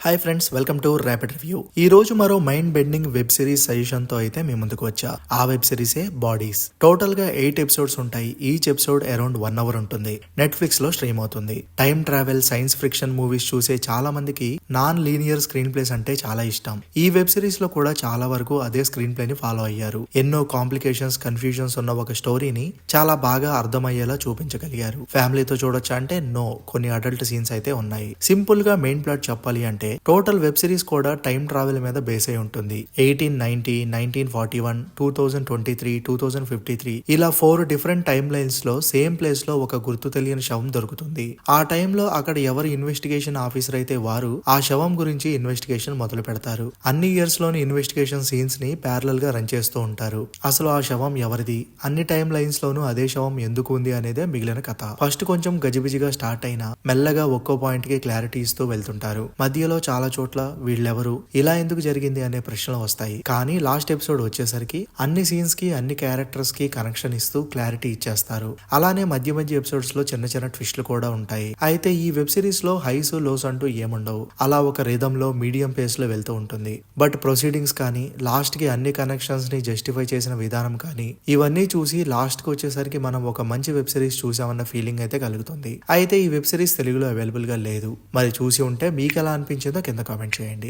Hi friends, welcome to rapid review. ఈ రోజు మరో mind bending web series suggestion తో అయితే మీ ముందుకు వచ్చా. ఆ వెబ్ సిరీసే బాడీస్. టోటల్ గా 8 ఎపిసోడ్స్ ఉంటాయి. ఈచ్ ఎపిసోడ్ అరౌండ్ 1 అవర్ ఉంటుంది. నెట్ఫ్లిక్స్ లో స్ట్రీమ్ అవుతుంది. Time travel, science fiction movies చూసే చాలా మందికి నాన్ లీనియర్ స్క్రీన్ ప్లేస్ అంటే చాలా ఇష్టం. ఈ వెబ్ సిరీస్ లో కూడా చాలా వరకు అదే స్క్రీన్ ప్లే ని ఫాలో అయ్యారు. ఎన్నో కాంప్లికేషన్స్, కన్ఫ్యూజన్స్ ఉన్న ఒక స్టోరీని చాలా బాగా అర్థమయ్యేలా చూపించగలిగారు. ఫ్యామిలీతో చూడొచ్చా అంటే నో, కొన్ని అడల్ట్ సీన్స్ అయితే ఉన్నాయి. సింపుల్ గా మెయిన్ ప్లాట్ చెప్పాలి అంటే టోటల్ వెబ్ సిరీస్ కూడా టైం ట్రావెల్ మీద బేస్ అయి ఉంటుంది. 1890, 1941, 2023, 2053 ఇలా 4 డిఫరెంట్ టైమ్ లైన్స్ లో సేమ్ ప్లేస్ లో ఒక గుర్తు తెలియని శవం దొరుకుతుంది. ఆ టైంలో అక్కడ ఎవరు ఇన్వెస్టిగేషన్ ఆఫీసర్ అయితే వారు ఆ శవం గురించి ఇన్వెస్టిగేషన్ మొదలు పెడతారు. అన్ని ఇయర్స్ లోని ఇన్వెస్టిగేషన్ సీన్స్ ని ప్యారలల్ గా రన్ చేస్తూ ఉంటారు. అసలు ఆ శవం ఎవరిది, అన్ని టైమ్ లైన్స్ లోనూ అదే శవం ఎందుకు ఉంది అనేదే మిగిలిన కథ. ఫస్ట్ కొంచెం గజిబిజిగా స్టార్ట్ అయినా మెల్లగా ఒక్కో పాయింట్ కి క్లారిటీ ఇస్తూ వెళ్తుంటారు. మధ్యలో చాలా చోట్ల వీళ్ళెవరు, ఇలా ఎందుకు జరిగింది అనే ప్రశ్నలు వస్తాయి. కానీ లాస్ట్ ఎపిసోడ్ వచ్చేసరికి అన్ని సీన్స్ కి, అన్ని క్యారెక్టర్స్ కి కనెక్షన్ ఇస్తూ క్లారిటీ ఇచ్చేస్తారు. అలానే మధ్య మధ్య ఎపిసోడ్స్ లో చిన్న చిన్న ట్విస్ట్లు కూడా ఉంటాయి. అయితే ఈ వెబ్ సిరీస్ లో హైస్ లోస్ అంటూ ఏముండవు. అలా ఒక రిథమ్ లో మీడియం పేస్ లో వెళ్తూ ఉంటుంది. బట్ ప్రొసీడింగ్స్ కానీ, లాస్ట్ కి అన్ని కనెక్షన్స్ ని జస్టిఫై చేసిన విధానం కానీ, ఇవన్నీ చూసి లాస్ట్ కి వచ్చేసరికి మనం ఒక మంచి వెబ్ సిరీస్ చూసామన్న ఫీలింగ్ అయితే కలుగుతుంది. అయితే ఈ వెబ్ సిరీస్ తెలుగులో అవైలబుల్ గా లేదు. మరి చూసి ఉంటే మీకు ఎలా అనిపించిందో కింద కామెంట్ చేయండి.